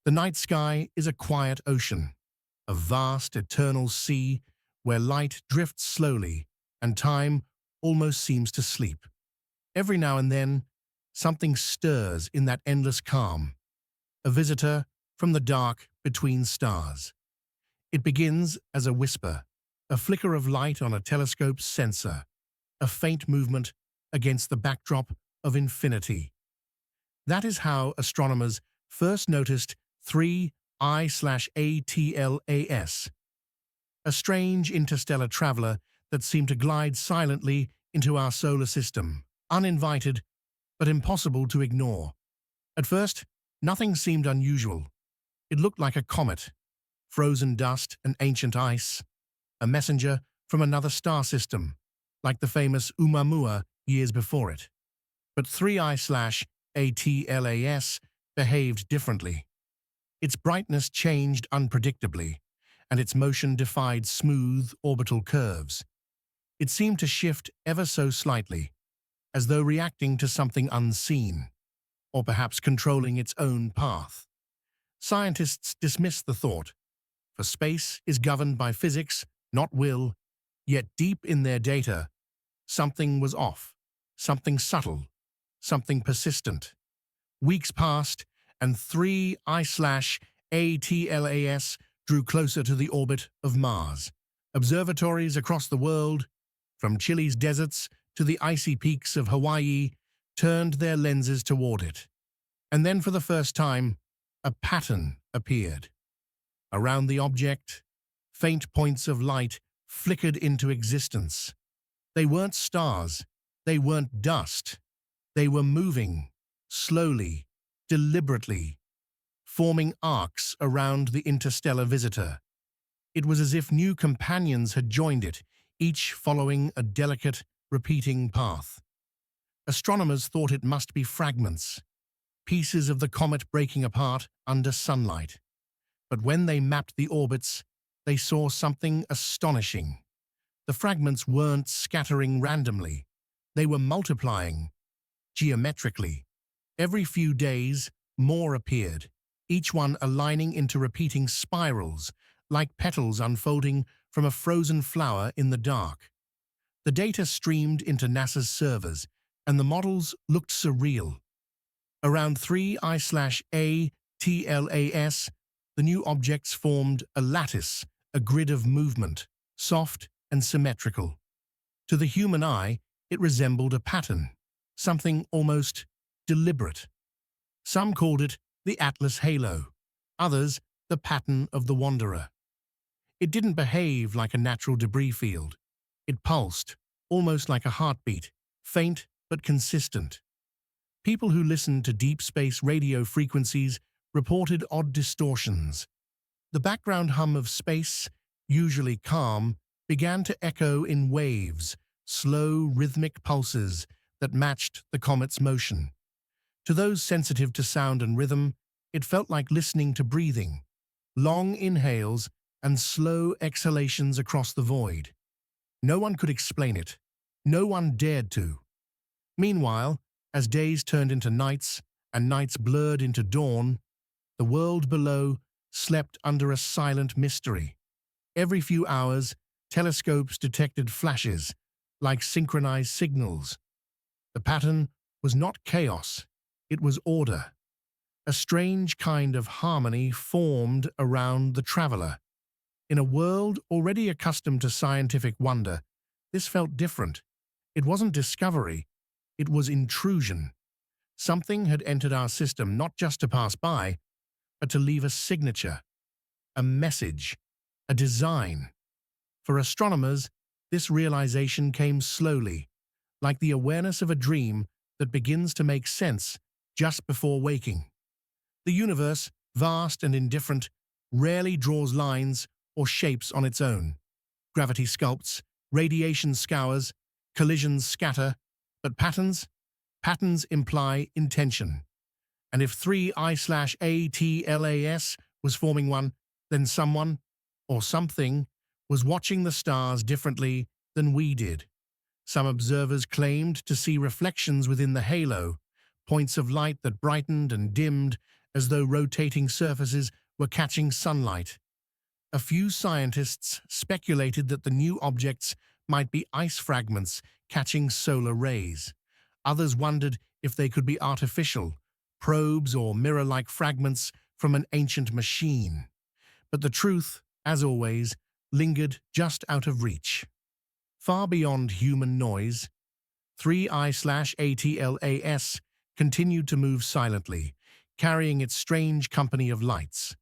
The night sky is a quiet ocean, a vast, eternal sea where light drifts slowly and time almost seems to sleep. Every now and then, something stirs in that endless calm, a visitor from the dark between stars. It begins as a whisper, a flicker of light on a telescope's sensor, a faint movement against the backdrop of infinity. That is how astronomers first noticed 3I/ATLAS, a strange interstellar traveler that seemed to glide silently into our solar system, uninvited but impossible to ignore. At first, nothing seemed unusual. It looked like a comet, frozen dust and ancient ice, a messenger from another star system, like the famous Oumuamua years before it. But 3I/ATLAS behaved differently. Its brightness changed unpredictably, and its motion defied smooth orbital curves. It seemed to shift ever so slightly, as though reacting to something unseen, or perhaps controlling its own path. Scientists dismissed the thought, for space is governed by physics, not will, yet deep in their data, something was off, something subtle, something persistent. Weeks passed, and 3I/ATLAS drew closer to the orbit of Mars. Observatories across the world, from Chile's deserts to the icy peaks of Hawaii, turned their lenses toward it. And then for the first time, a pattern appeared. Around the object, faint points of light flickered into existence. They weren't stars, they weren't dust. They were moving, slowly, deliberately, forming arcs around the interstellar visitor. It was as if new companions had joined it, each following a delicate, repeating path. Astronomers thought it must be fragments, pieces of the comet breaking apart under sunlight. But when they mapped the orbits, they saw something astonishing. The fragments weren't scattering randomly. They were multiplying, geometrically. Every few days, more appeared, each one aligning into repeating spirals, like petals unfolding from a frozen flower in the dark. The data streamed into NASA's servers, and the models looked surreal. Around 3I/ATLAS, the new objects formed a lattice, a grid of movement, soft and symmetrical. To the human eye, it resembled a pattern, something almost deliberate. Some called it the Atlas halo, others the pattern of the wanderer. It didn't behave like a natural debris field. It pulsed, almost like a heartbeat, faint but consistent. People who listened to deep space radio frequencies reported odd distortions. The background hum of space, usually calm, began to echo in waves, slow rhythmic pulses that matched the comet's motion. To those sensitive to sound and rhythm, it felt like listening to breathing, long inhales and slow exhalations across the void. No one could explain it. No one dared to. Meanwhile, as days turned into nights and nights blurred into dawn, the world below slept under a silent mystery. Every few hours, telescopes detected flashes, like synchronized signals. The pattern was not chaos, it was order. A strange kind of harmony formed around the traveler. In a world already accustomed to scientific wonder, this felt different. It wasn't discovery, it was intrusion. Something had entered our system not just to pass by, but to leave a signature, a message, a design. For astronomers, this realization came slowly, like the awareness of a dream that begins to make sense just before waking. The universe, vast and indifferent, rarely draws lines or shapes on its own. Gravity sculpts, radiation scours, collisions scatter, but patterns imply intention. And if 3I/ATLAS was forming one, then someone, or something, was watching the stars differently than we did. Some observers claimed to see reflections within the halo, points of light that brightened and dimmed as though rotating surfaces were catching sunlight. A few scientists speculated that the new objects might be ice fragments catching solar rays. Others wondered if they could be artificial, probes or mirror-like fragments from an ancient machine. But the truth, as always, lingered just out of reach. Far beyond human noise, 3I/ATLAS continued to move silently, carrying its strange company of lights.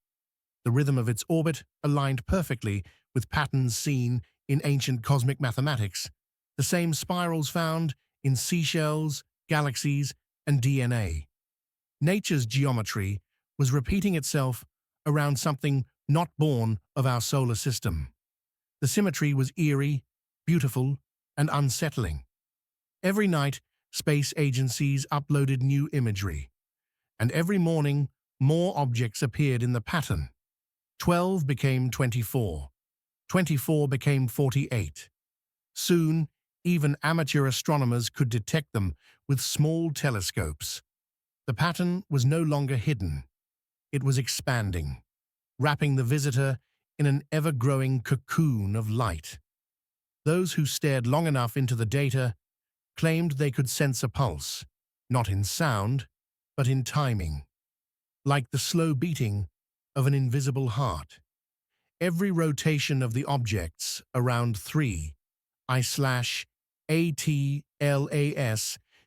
The rhythm of its orbit aligned perfectly with patterns seen in ancient cosmic mathematics, the same spirals found in seashells, galaxies, and DNA. Nature's geometry was repeating itself around something not born of our solar system. The symmetry was eerie, beautiful, and unsettling. Every night, space agencies uploaded new imagery, and every morning, more objects appeared in the pattern. 12 became 24. 24 became 48. Soon, even amateur astronomers could detect them with small telescopes. The pattern was no longer hidden. It was expanding, wrapping the visitor in an ever-growing cocoon of light. Those who stared long enough into the data claimed they could sense a pulse, not in sound, but in timing, like the slow beating of an invisible heart. Every rotation of the objects around 3I/ATLAS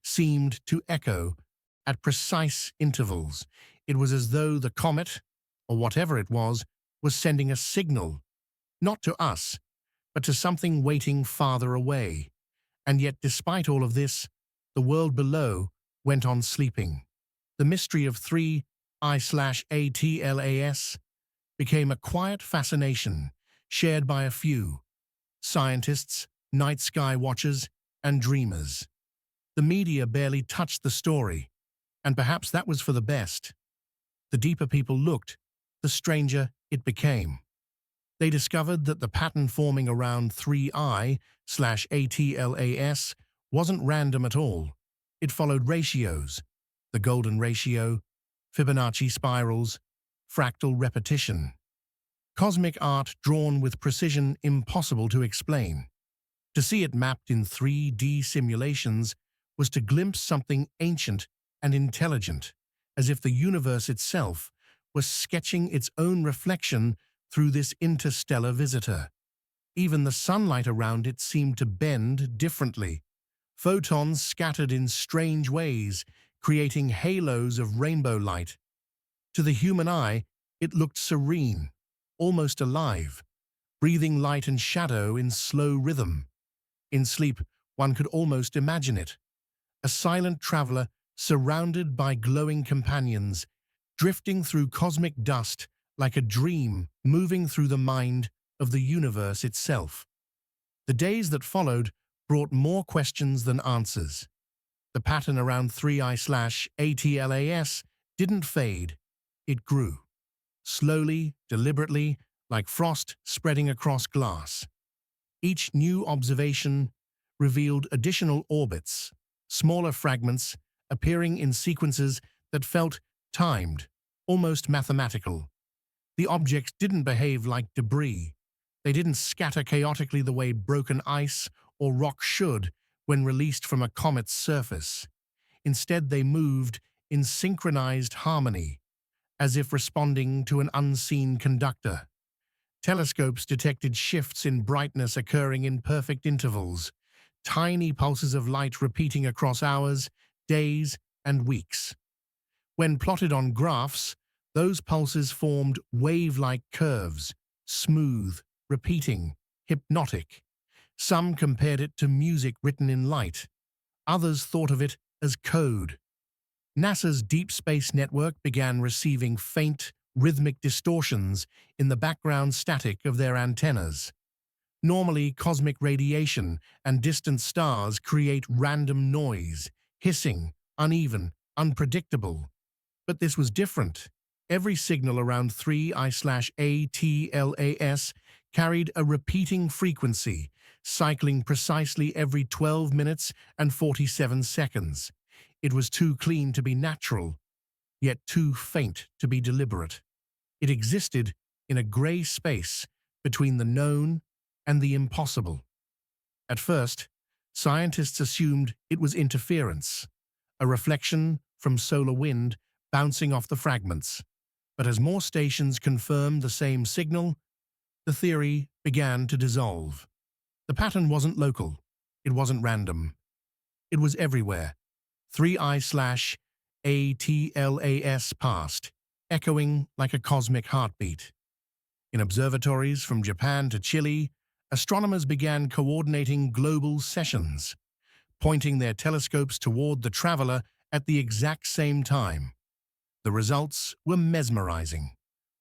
seemed to echo at precise intervals. It was as though the comet, or whatever it was sending a signal, not to us, but to something waiting farther away. And yet, despite all of this, the world below went on sleeping. The mystery of 3I/ATLAS became a quiet fascination shared by a few scientists, night sky watchers, and dreamers. The media barely touched the story, and perhaps that was for the best. The deeper people looked, the stranger it became. They discovered that the pattern forming around 3I/ATLAS wasn't random at all. It followed ratios, the golden ratio, Fibonacci spirals, fractal repetition. Cosmic art drawn with precision impossible to explain. To see it mapped in 3D simulations was to glimpse something ancient and intelligent, as if the universe itself was sketching its own reflection through this interstellar visitor. Even the sunlight around it seemed to bend differently. Photons scattered in strange ways, creating halos of rainbow light. To the human eye, it looked serene, almost alive, breathing light and shadow in slow rhythm. In sleep, one could almost imagine it. A silent traveler surrounded by glowing companions, drifting through cosmic dust like a dream moving through the mind of the universe itself. The days that followed brought more questions than answers. The pattern around 3I/ATLAS didn't fade, it grew. Slowly, deliberately, like frost spreading across glass. Each new observation revealed additional orbits, smaller fragments appearing in sequences that felt timed, almost mathematical. The objects didn't behave like debris. They didn't scatter chaotically the way broken ice or rock should when released from a comet's surface. Instead, they moved in synchronized harmony, as if responding to an unseen conductor. Telescopes detected shifts in brightness occurring in perfect intervals, tiny pulses of light repeating across hours, days, and weeks. When plotted on graphs, those pulses formed wave-like curves, smooth, repeating, hypnotic. Some compared it to music written in light. Others thought of it as code. NASA's Deep Space Network began receiving faint, rhythmic distortions in the background static of their antennas. Normally, cosmic radiation and distant stars create random noise, hissing, uneven, unpredictable. But this was different. Every signal around 3I/ATLAS carried a repeating frequency, cycling precisely every 12 minutes and 47 seconds. It was too clean to be natural. yet too faint to be deliberate. It existed in a grey space between the known and the impossible. At first, scientists assumed it was interference, a reflection from solar wind bouncing off the fragments. But as more stations confirmed the same signal, the theory began to dissolve. The pattern wasn't local. It wasn't random. It was everywhere. 3I/ATLAS passed, echoing like a cosmic heartbeat. In observatories from Japan to Chile, astronomers began coordinating global sessions, pointing their telescopes toward the traveler at the exact same time. The results were mesmerizing.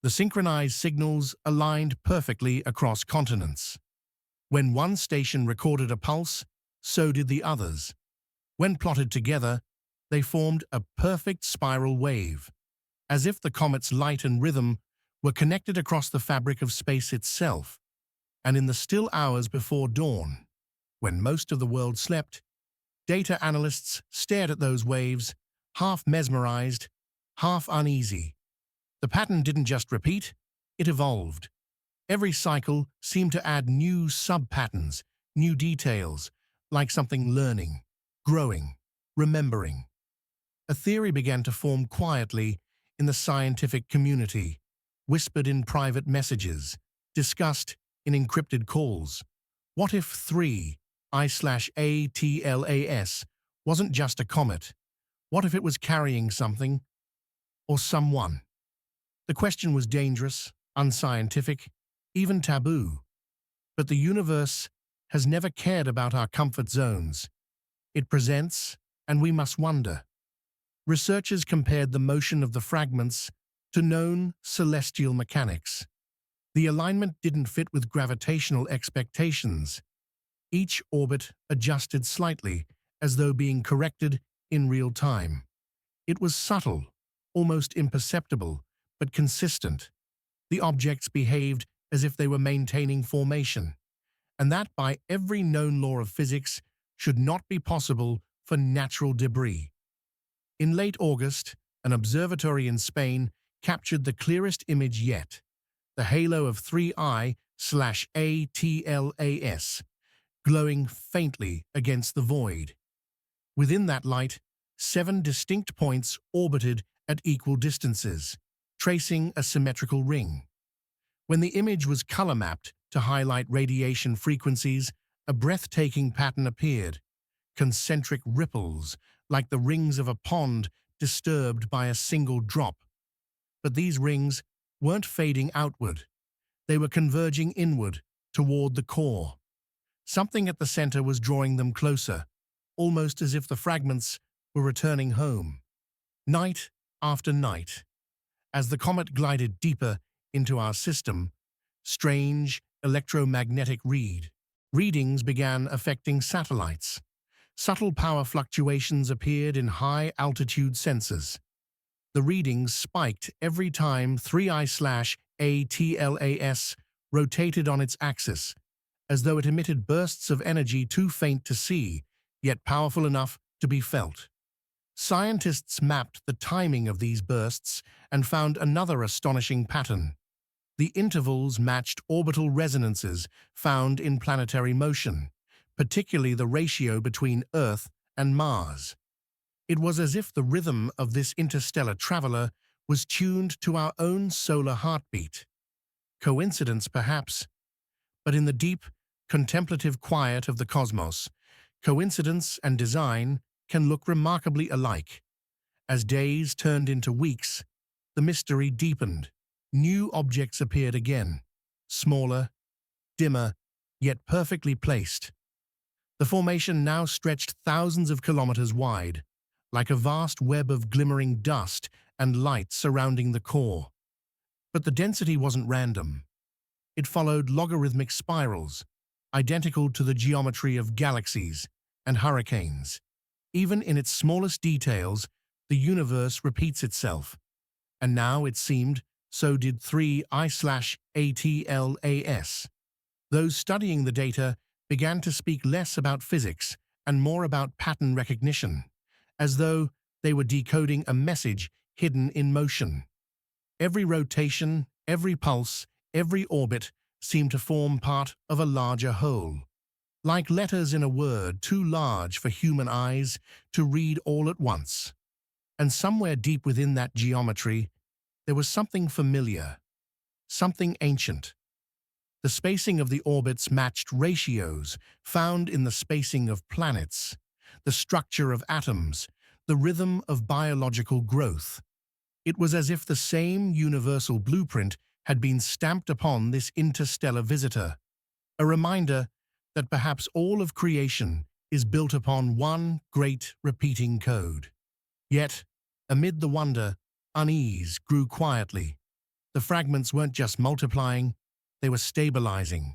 The synchronized signals aligned perfectly across continents. When one station recorded a pulse, so did the others. When plotted together, they formed a perfect spiral wave, as if the comet's light and rhythm were connected across the fabric of space itself. And in the still hours before dawn, when most of the world slept, data analysts stared at those waves, half mesmerized, half uneasy. The pattern didn't just repeat, it evolved. Every cycle seemed to add new sub-patterns, new details, like something learning, growing, remembering. A theory began to form quietly in the scientific community, whispered in private messages, discussed in encrypted calls. What if 3I/ATLAS wasn't just a comet? What if it was carrying something or someone? The question was dangerous, unscientific, even taboo. But the universe has never cared about our comfort zones. It presents, and we must wonder. Researchers compared the motion of the fragments to known celestial mechanics. The alignment didn't fit with gravitational expectations. Each orbit adjusted slightly, as though being corrected in real time. It was subtle, almost imperceptible, but consistent. The objects behaved as if they were maintaining formation, and that, by every known law of physics, should not be possible for natural debris. In late August, an observatory in Spain captured the clearest image yet, the halo of 3I/ATLAS, glowing faintly against the void. Within that light, 7 distinct points orbited at equal distances, tracing a symmetrical ring. When the image was color-mapped to highlight radiation frequencies, a breathtaking pattern appeared, concentric ripples, like the rings of a pond disturbed by a single drop. But these rings weren't fading outward. They were converging inward, toward the core. Something at the center was drawing them closer, almost as if the fragments were returning home. Night after night, as the comet glided deeper into our system, strange electromagnetic readings began affecting satellites. Subtle power fluctuations appeared in high-altitude sensors. The readings spiked every time 3I/ATLAS rotated on its axis, as though it emitted bursts of energy too faint to see, yet powerful enough to be felt. Scientists mapped the timing of these bursts and found another astonishing pattern. The intervals matched orbital resonances found in planetary motion, particularly the ratio between Earth and Mars. It was as if the rhythm of this interstellar traveler was tuned to our own solar heartbeat. Coincidence, perhaps, but in the deep, contemplative quiet of the cosmos, coincidence and design can look remarkably alike. As days turned into weeks, the mystery deepened. New objects appeared again, smaller, dimmer, yet perfectly placed. The formation now stretched thousands of kilometers wide, like a vast web of glimmering dust and light surrounding the core. But the density wasn't random. It followed logarithmic spirals, identical to the geometry of galaxies and hurricanes. Even in its smallest details, the universe repeats itself. And now, it seemed, so did 3I/ATLAS. Those studying the data began to speak less about physics and more about pattern recognition, as though they were decoding a message hidden in motion. Every rotation, every pulse, every orbit seemed to form part of a larger whole, like letters in a word too large for human eyes to read all at once. And somewhere deep within that geometry, there was something familiar, something ancient. The spacing of the orbits matched ratios found in the spacing of planets, the structure of atoms, the rhythm of biological growth. It was as if the same universal blueprint had been stamped upon this interstellar visitor, a reminder that perhaps all of creation is built upon one great repeating code. Yet, amid the wonder, unease grew quietly. The fragments weren't just multiplying, they were stabilizing.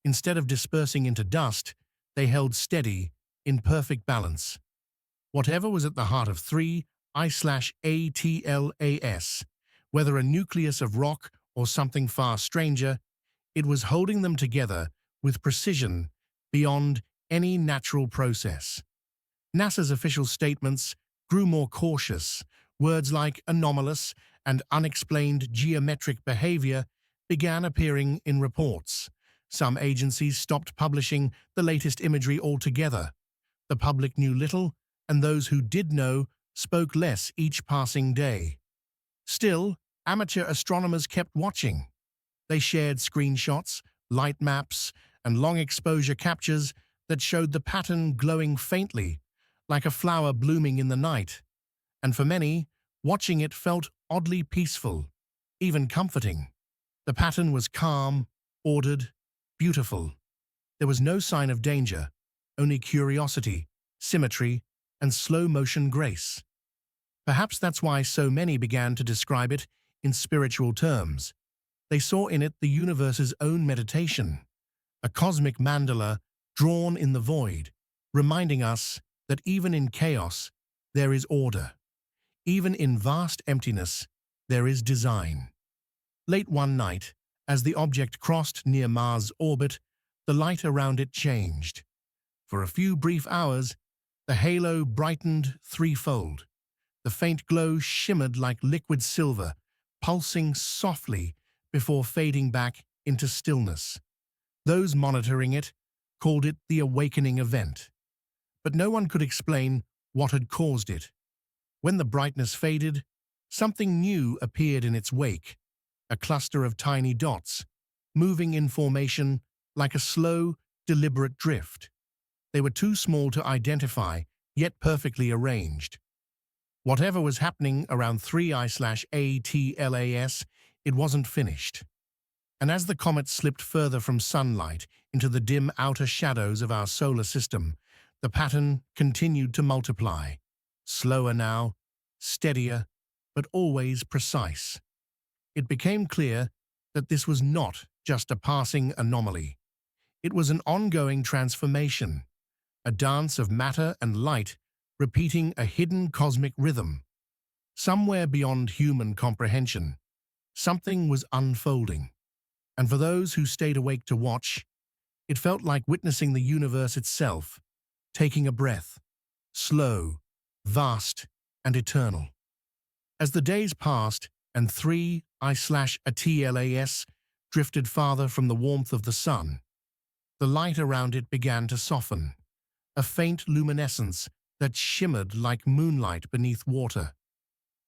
Instead of dispersing into dust, they held steady, in perfect balance. Whatever was at the heart of 3I/ATLAS, whether a nucleus of rock or something far stranger, it was holding them together with precision beyond any natural process. NASA's official statements grew more cautious. Words like anomalous and unexplained geometric behavior began appearing in reports. Some agencies stopped publishing the latest imagery altogether. The public knew little, and those who did know spoke less each passing day. Still, amateur astronomers kept watching. They shared screenshots, light maps, and long-exposure captures that showed the pattern glowing faintly, like a flower blooming in the night. And for many, watching it felt oddly peaceful, even comforting. The pattern was calm, ordered, beautiful. There was no sign of danger, only curiosity, symmetry, and slow-motion grace. Perhaps that's why so many began to describe it in spiritual terms. They saw in it the universe's own meditation, a cosmic mandala drawn in the void, reminding us that even in chaos, there is order. Even in vast emptiness, there is design. Late one night, as the object crossed near Mars' orbit, the light around it changed. For a few brief hours, the halo brightened threefold. The faint glow shimmered like liquid silver, pulsing softly before fading back into stillness. Those monitoring it called it the awakening event. But no one could explain what had caused it. When the brightness faded, something new appeared in its wake, a cluster of tiny dots, moving in formation like a slow, deliberate drift. They were too small to identify, yet perfectly arranged. Whatever was happening around 3I/ATLAS, it wasn't finished. And as the comet slipped further from sunlight into the dim outer shadows of our solar system, the pattern continued to multiply. Slower now, steadier, but always precise. It became clear that this was not just a passing anomaly. It was an ongoing transformation, a dance of matter and light repeating a hidden cosmic rhythm. Somewhere beyond human comprehension, something was unfolding. And for those who stayed awake to watch, it felt like witnessing the universe itself, taking a breath, slow, vast, and eternal. As the days passed and 3I/ATLAS drifted farther from the warmth of the sun, the light around it began to soften, a faint luminescence that shimmered like moonlight beneath water.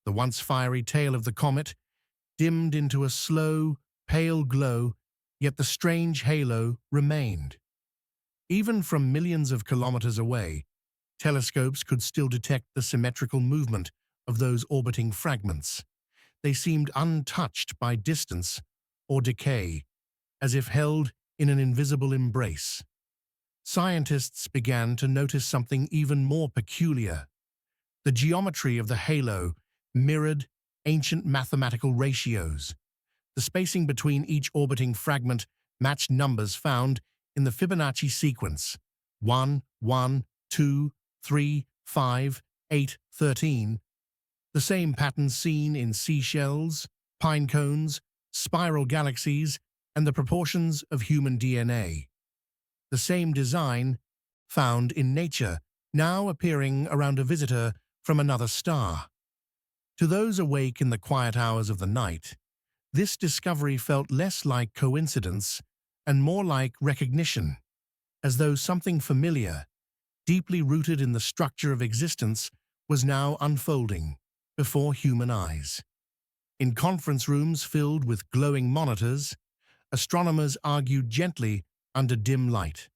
The once fiery tail of the comet dimmed into a slow, pale glow, yet the strange halo remained. Even from millions of kilometers away, telescopes could still detect the symmetrical movement of those orbiting fragments. They seemed untouched by distance or decay, as if held in an invisible embrace. Scientists began to notice something even more peculiar. The geometry of the halo mirrored ancient mathematical ratios. The spacing between each orbiting fragment matched numbers found in the Fibonacci sequence 1, 1, 2, 3, 5, 8, 13. The same patterns seen in seashells, pine cones, spiral galaxies, and the proportions of human DNA. The same design found in nature, now appearing around a visitor from another star. To those awake in the quiet hours of the night, this discovery felt less like coincidence and more like recognition, as though something familiar, deeply rooted in the structure of existence, was now unfolding before human eyes. In conference rooms filled with glowing monitors, astronomers argued gently under dim light.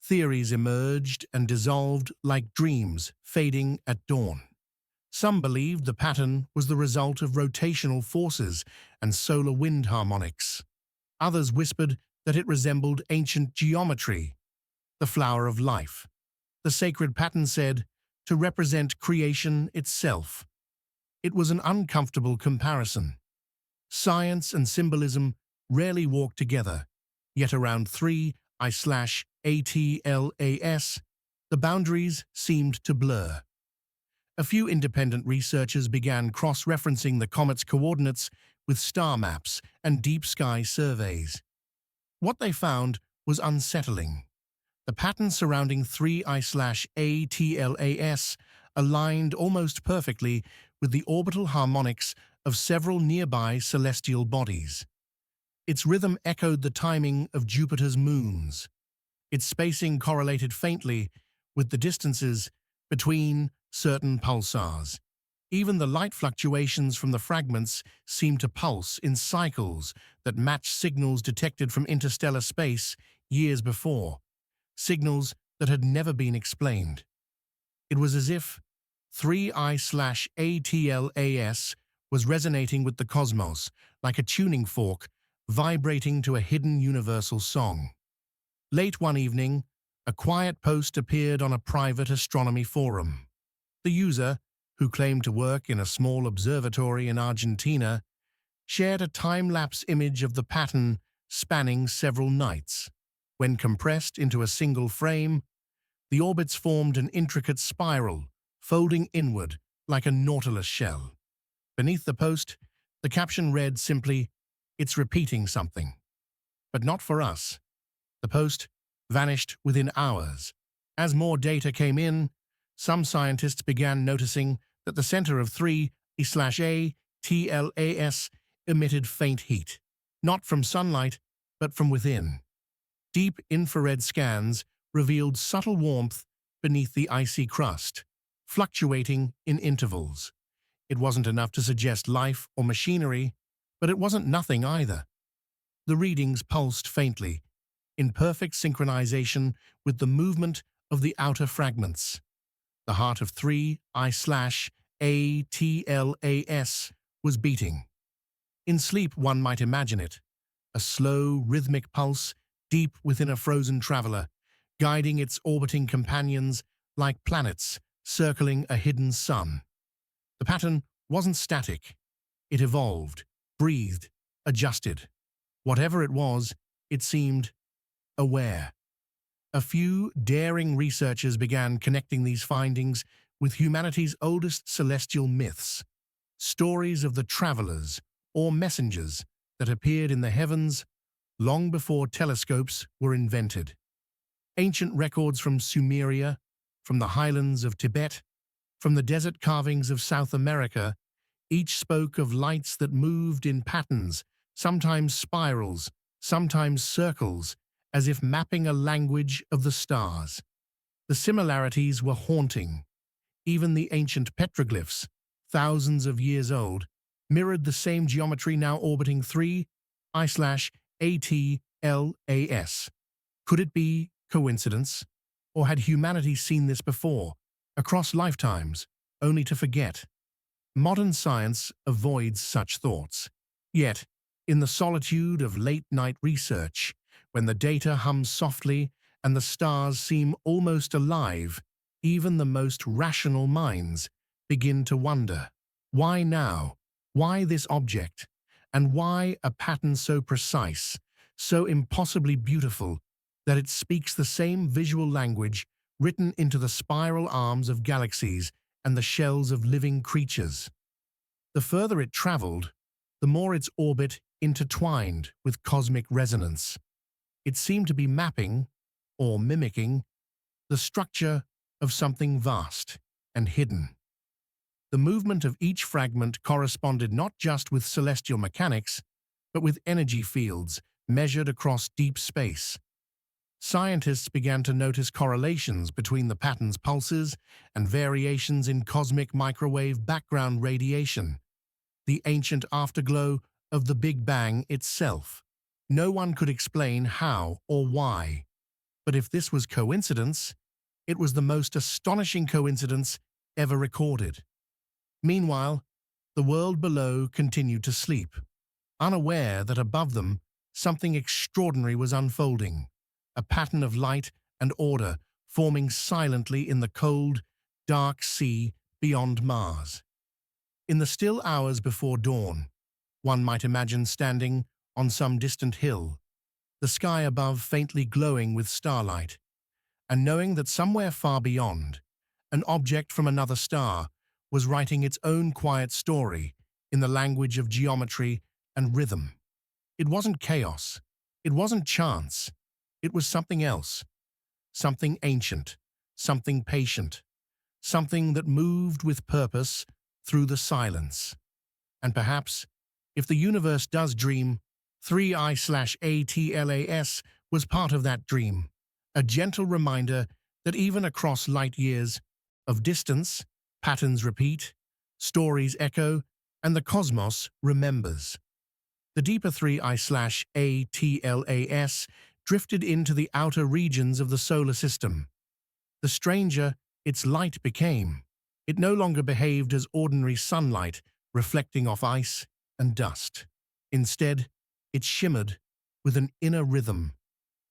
Theories emerged and dissolved like dreams fading at dawn. Some believed the pattern was the result of rotational forces and solar wind harmonics. Others whispered that it resembled ancient geometry, the flower of life. The sacred pattern said to represent creation itself. It was an uncomfortable comparison. Science and symbolism rarely walk together, yet around 3I/ATLAS, the boundaries seemed to blur. A few independent researchers began cross-referencing the comet's coordinates with star maps and deep sky surveys. What they found was unsettling. The pattern surrounding 3I/ATLAS aligned almost perfectly with the orbital harmonics of several nearby celestial bodies. Its rhythm echoed the timing of Jupiter's moons. Its spacing correlated faintly with the distances between certain pulsars. Even the light fluctuations from the fragments seemed to pulse in cycles that matched signals detected from interstellar space years before, signals that had never been explained. It was as if 3I/ATLAS was resonating with the cosmos, like a tuning fork vibrating to a hidden universal song. Late one evening, a quiet post appeared on a private astronomy forum. The user, who claimed to work in a small observatory in Argentina, shared a time-lapse image of the pattern spanning several nights. When compressed into a single frame, the orbits formed an intricate spiral, folding inward like a nautilus shell. Beneath the post, the caption read simply, "It's repeating something." But not for us. The post vanished within hours. As more data came in, some scientists began noticing that the center of 3I/ATLAS emitted faint heat, not from sunlight, but from within. Deep infrared scans revealed subtle warmth beneath the icy crust, fluctuating in intervals. It wasn't enough to suggest life or machinery, but it wasn't nothing either. The readings pulsed faintly, in perfect synchronization with the movement of the outer fragments. The heart of 3I/ATLAS was beating. In sleep, one might imagine it, a slow, rhythmic pulse deep within a frozen traveler, guiding its orbiting companions like planets circling a hidden sun. The pattern wasn't static. It evolved, breathed, adjusted. Whatever it was, it seemed aware. A few daring researchers began connecting these findings with humanity's oldest celestial myths, stories of the travelers or messengers that appeared in the heavens long before telescopes were invented. Ancient records from Sumeria, from the highlands of Tibet, from the desert carvings of South America, each spoke of lights that moved in patterns, sometimes spirals, sometimes circles, as if mapping a language of the stars. The similarities were haunting. Even the ancient petroglyphs, thousands of years old, mirrored the same geometry now orbiting 3I/ATLAS. Could it be coincidence? Or had humanity seen this before, across lifetimes, only to forget? Modern science avoids such thoughts. Yet, in the solitude of late-night research, when the data hums softly and the stars seem almost alive, even the most rational minds begin to wonder. Why now? Why this object? And why a pattern so precise, so impossibly beautiful, that it speaks the same visual language written into the spiral arms of galaxies and the shells of living creatures? The further it traveled, the more its orbit intertwined with cosmic resonance. It seemed to be mapping, or mimicking, the structure of something vast and hidden. The movement of each fragment corresponded not just with celestial mechanics, but with energy fields measured across deep space. Scientists began to notice correlations between the pattern's pulses and variations in cosmic microwave background radiation, the ancient afterglow of the Big Bang itself. No one could explain how or why. But if this was coincidence, it was the most astonishing coincidence ever recorded. Meanwhile, the world below continued to sleep, unaware that above them something extraordinary was unfolding, a pattern of light and order forming silently in the cold, dark sea beyond Mars. In the still hours before dawn, one might imagine standing on some distant hill, the sky above faintly glowing with starlight, and knowing that somewhere far beyond, an object from another star was writing its own quiet story in the language of geometry and rhythm. It wasn't chaos. It wasn't chance. It was something else, something ancient, something patient, something that moved with purpose through the silence. And perhaps, if the universe does dream, 3I/ATLAS was part of that dream, a gentle reminder that even across light years of distance, patterns repeat, stories echo, and the cosmos remembers. The deeper 3I/ATLAS drifted into the outer regions of the solar system. The stranger its light became. It no longer behaved as ordinary sunlight reflecting off ice and dust. Instead, it shimmered with an inner rhythm,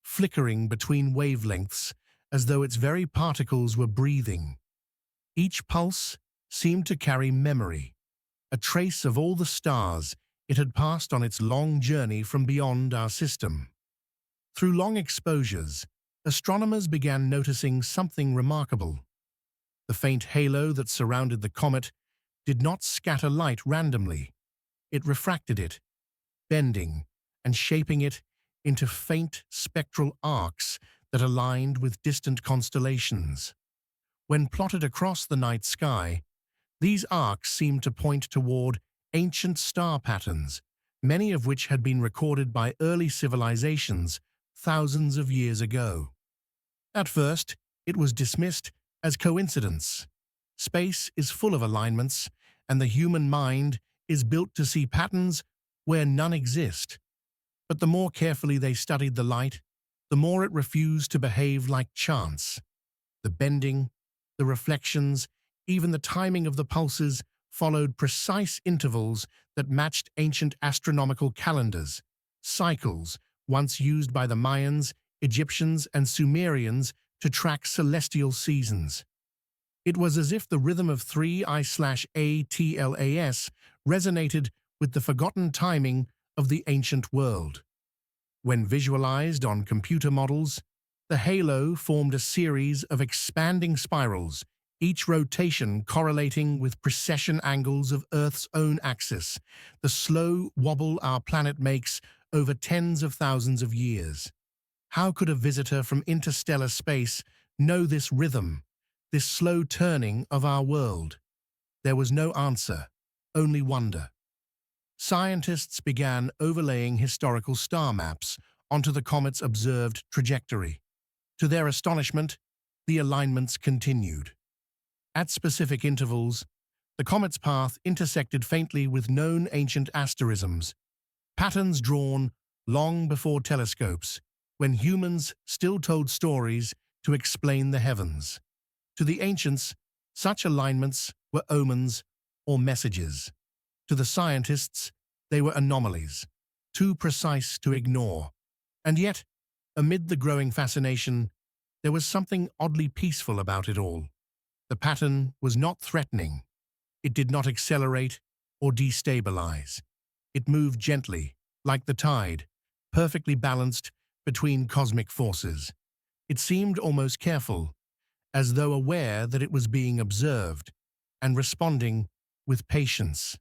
flickering between wavelengths as though its very particles were breathing. Each pulse seemed to carry memory, a trace of all the stars it had passed on its long journey from beyond our system. Through long exposures, astronomers began noticing something remarkable. The faint halo that surrounded the comet did not scatter light randomly. It refracted it, bending and shaping it into faint spectral arcs that aligned with distant constellations. When plotted across the night sky, these arcs seemed to point toward ancient star patterns, many of which had been recorded by early civilizations thousands of years ago. At first, it was dismissed as coincidence. Space is full of alignments, and the human mind is built to see patterns where none exist. But the more carefully they studied the light, the more it refused to behave like chance. The bending, the reflections, even the timing of the pulses followed precise intervals that matched ancient astronomical calendars, cycles once used by the Mayans, Egyptians, and Sumerians to track celestial seasons. It was as if the rhythm of 3I/ATLAS resonated with the forgotten timing of the ancient world. When visualized on computer models, the halo formed a series of expanding spirals, each rotation correlating with precession angles of Earth's own axis, the slow wobble our planet makes over tens of thousands of years. How could a visitor from interstellar space know this rhythm, this slow turning of our world? There was no answer, only wonder. Scientists began overlaying historical star maps onto the comet's observed trajectory. To their astonishment, the alignments continued. At specific intervals, the comet's path intersected faintly with known ancient asterisms, patterns drawn long before telescopes, when humans still told stories to explain the heavens. To the ancients, such alignments were omens or messages. To the scientists, they were anomalies, too precise to ignore. And yet, amid the growing fascination, there was something oddly peaceful about it all. The pattern was not threatening. It did not accelerate or destabilize. It moved gently, like the tide, perfectly balanced between cosmic forces. It seemed almost careful, as though aware that it was being observed and responding with patience.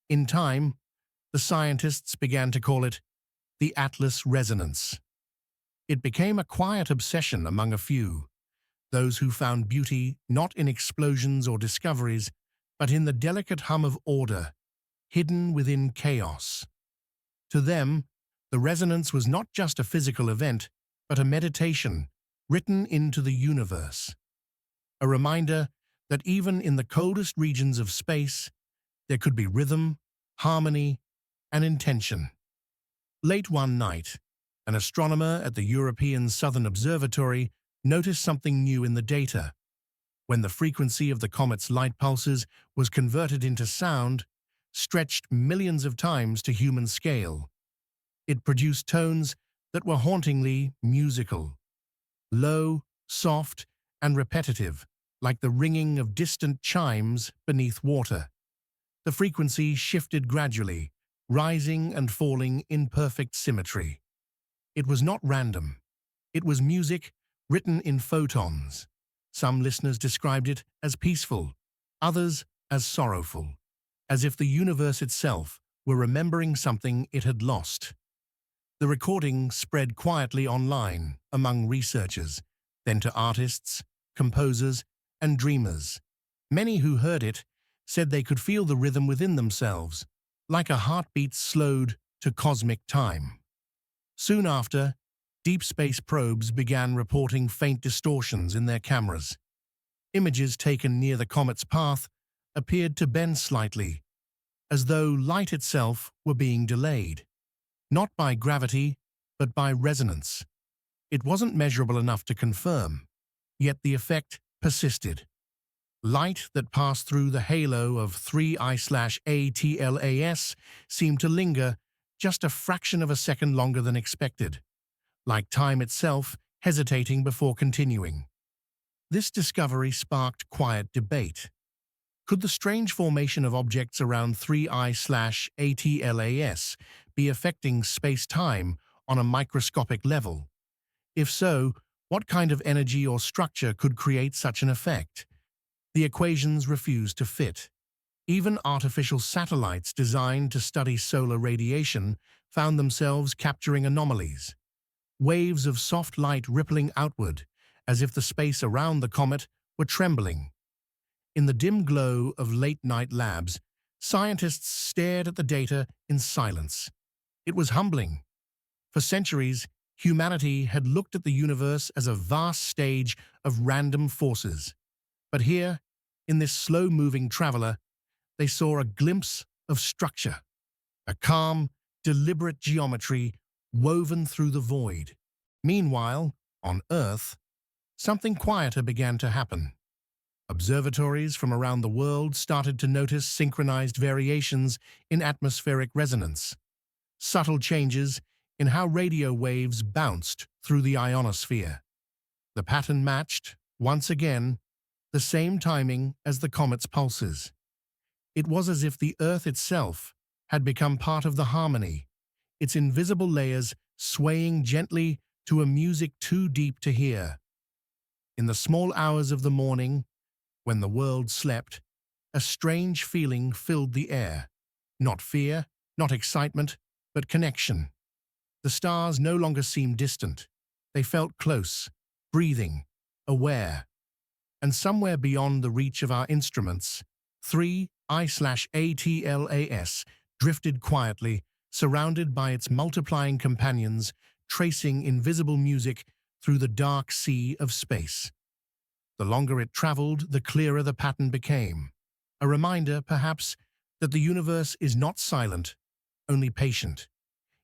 In time, the scientists began to call it the Atlas resonance. It became a quiet obsession among a few, those who found beauty not in explosions or discoveries, but in the delicate hum of order, hidden within chaos. To them, the resonance was not just a physical event, but a meditation written into the universe. A reminder that even in the coldest regions of space, there could be rhythm, harmony, and intention. Late one night, an astronomer at the European Southern Observatory noticed something new in the data. When the frequency of the comet's light pulses was converted into sound, stretched millions of times to human scale, it produced tones that were hauntingly musical. Low, soft, and repetitive, like the ringing of distant chimes beneath water. The frequency shifted gradually, rising and falling in perfect symmetry. It was not random. It was music written in photons. Some listeners described it as peaceful, others as sorrowful, as if the universe itself were remembering something it had lost. The recording spread quietly online among researchers, then to artists, composers, and dreamers. Many who heard it said they could feel the rhythm within themselves, like a heartbeat slowed to cosmic time. Soon after, deep space probes began reporting faint distortions in their cameras. Images taken near the comet's path appeared to bend slightly, as though light itself were being delayed. Not by gravity, but by resonance. It wasn't measurable enough to confirm, yet the effect persisted. Light that passed through the halo of 3I/ATLAS seemed to linger just a fraction of a second longer than expected, like time itself hesitating before continuing. This discovery sparked quiet debate. Could the strange formation of objects around 3I/ATLAS be affecting space-time on a microscopic level? If so, what kind of energy or structure could create such an effect? The equations refused to fit. Even artificial satellites designed to study solar radiation found themselves capturing anomalies. Waves of soft light rippling outward, as if the space around the comet were trembling. In the dim glow of late-night labs, scientists stared at the data in silence. It was humbling. For centuries, humanity had looked at the universe as a vast stage of random forces. But here, in this slow-moving traveler, they saw a glimpse of structure, a calm, deliberate geometry woven through the void. Meanwhile, on Earth, something quieter began to happen. Observatories from around the world started to notice synchronized variations in atmospheric resonance, subtle changes in how radio waves bounced through the ionosphere. The pattern matched, once again, the same timing as the comet's pulses. It was as if the Earth itself had become part of the harmony, its invisible layers swaying gently to a music too deep to hear. In the small hours of the morning, when the world slept, a strange feeling filled the air. Not fear, not excitement, but connection. The stars no longer seemed distant. They felt close, breathing, aware. And somewhere beyond the reach of our instruments, 3I/ATLAS drifted quietly, surrounded by its multiplying companions, tracing invisible music through the dark sea of space. The longer it traveled, the clearer the pattern became. A reminder, perhaps, that the universe is not silent, only patient.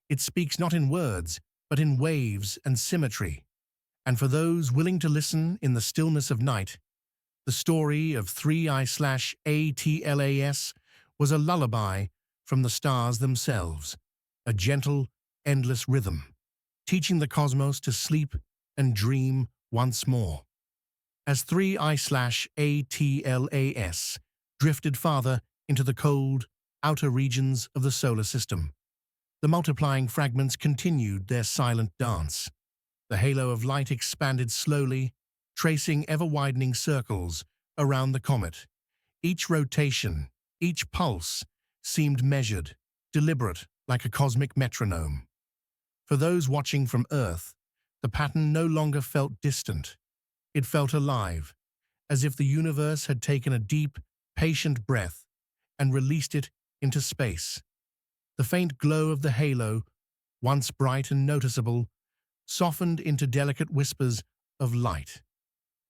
It speaks not in words, but in waves and symmetry. And for those willing to listen in the stillness of night, the story of 3I/ATLAS was a lullaby from the stars themselves, a gentle, endless rhythm, teaching the cosmos to sleep and dream once more. As 3I/ATLAS drifted farther into the cold, outer regions of the solar system, the multiplying fragments continued their silent dance. The halo of light expanded slowly, tracing ever-widening circles around the comet. Each rotation, each pulse, seemed measured, deliberate, like a cosmic metronome. For those watching from Earth, the pattern no longer felt distant. It felt alive, as if the universe had taken a deep, patient breath and released it into space. The faint glow of the halo, once bright and noticeable, softened into delicate whispers of light.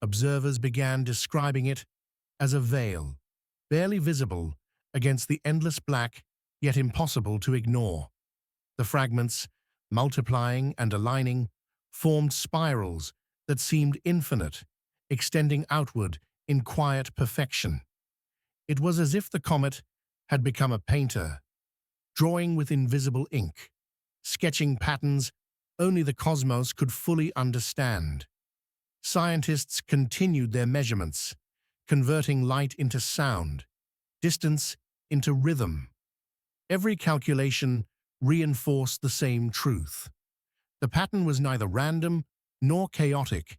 Observers began describing it as a veil, barely visible against the endless black, yet impossible to ignore. The fragments, multiplying and aligning, formed spirals that seemed infinite, extending outward in quiet perfection. It was as if the comet had become a painter, drawing with invisible ink, sketching patterns only the cosmos could fully understand. Scientists continued their measurements, converting light into sound, distance into rhythm. Every calculation reinforced the same truth. The pattern was neither random nor chaotic.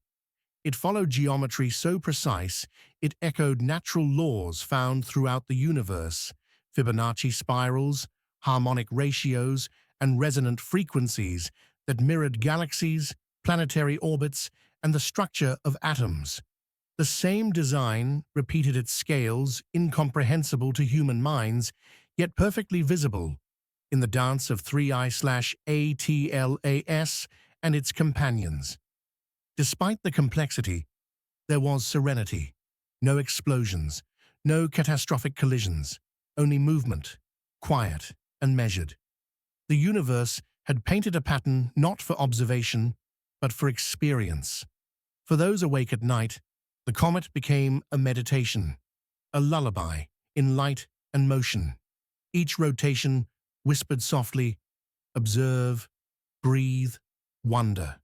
It followed geometry so precise it echoed natural laws found throughout the universe: Fibonacci spirals, harmonic ratios, and resonant frequencies that mirrored galaxies, planetary orbits, and the structure of atoms. The same design repeated at scales incomprehensible to human minds, yet perfectly visible in the dance of 3I/ATLAS and its companions. Despite the complexity, there was serenity. No explosions, no catastrophic collisions, only movement, quiet and measured. The universe had painted a pattern not for observation, but for experience. For those awake at night, the comet became a meditation, a lullaby in light and motion. Each rotation whispered softly, observe, breathe, wonder.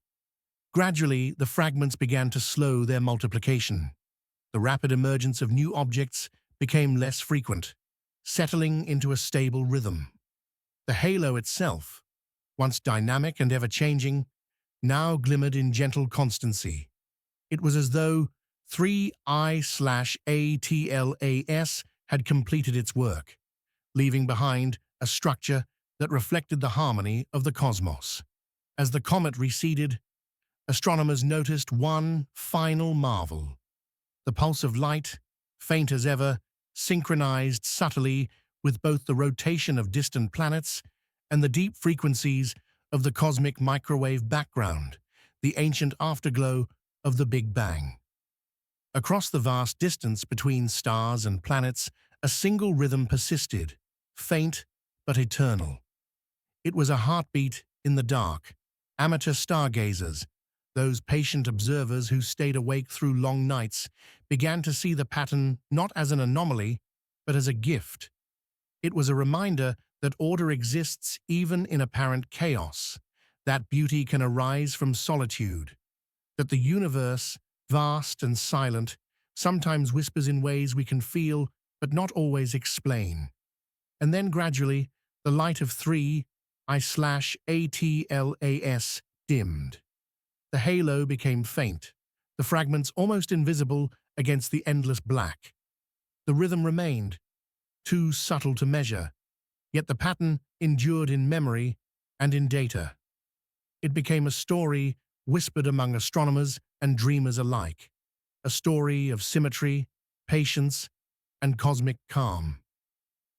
Gradually, the fragments began to slow their multiplication. The rapid emergence of new objects became less frequent, settling into a stable rhythm. The halo itself, once dynamic and ever-changing, now glimmered in gentle constancy. It was as though 3I/ATLAS had completed its work, leaving behind a structure that reflected the harmony of the cosmos. As the comet receded, astronomers noticed one final marvel. The pulse of light, faint as ever, synchronized subtly with both the rotation of distant planets and the deep frequencies of the cosmic microwave background, the ancient afterglow of the Big Bang. Across the vast distance between stars and planets, a single rhythm persisted, faint but eternal. It was a heartbeat in the dark. Amateur stargazers, those patient observers who stayed awake through long nights, began to see the pattern not as an anomaly, but as a gift. It was a reminder that order exists even in apparent chaos, that beauty can arise from solitude, that the universe, vast and silent, sometimes whispers in ways we can feel but not always explain. And then gradually, the light of 3I/ATLAS dimmed. The halo became faint, the fragments almost invisible against the endless black. The rhythm remained, too subtle to measure, yet the pattern endured in memory and in data. It became a story whispered among astronomers and dreamers alike, a story of symmetry, patience, and cosmic calm.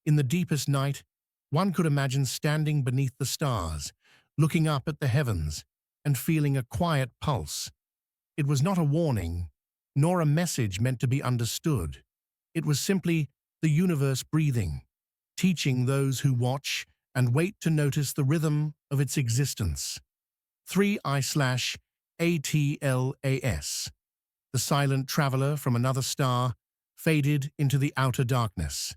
In the deepest night, one could imagine standing beneath the stars, looking up at the heavens, and feeling a quiet pulse. It was not a warning, nor a message meant to be understood. It was simply the universe breathing, teaching those who watch and wait to notice the rhythm of its existence. 3I/ATLAS. The silent traveler from another star faded into the outer darkness.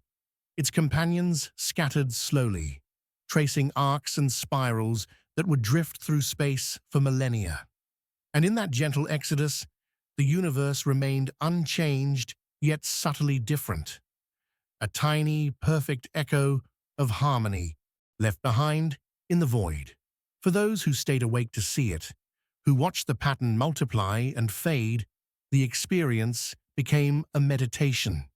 Its companions scattered slowly, tracing arcs and spirals that would drift through space for millennia. And in that gentle exodus, the universe remained unchanged yet subtly different. A tiny, perfect echo of harmony left behind in the void. For those who stayed awake to see it, who watched the pattern multiply and fade, the experience became a meditation,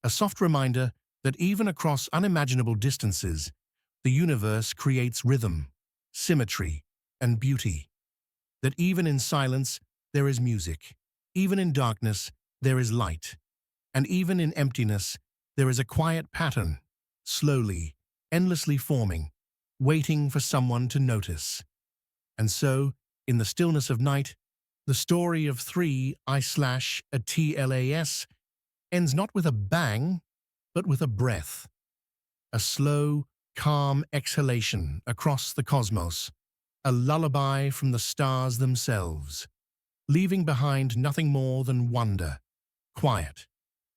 a soft reminder that even across unimaginable distances, the universe creates rhythm, symmetry, and beauty. That even in silence, there is music. Even in darkness, there is light. And even in emptiness, There is a quiet pattern, slowly, endlessly forming, waiting for someone to notice. And so, in the stillness of night, the story of three I/a TLAS ends not with a bang, but with a breath, a slow, calm exhalation across the cosmos, a lullaby from the stars themselves, leaving behind nothing more than wonder, quiet,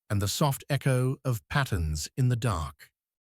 and the soft echo of patterns in the dark.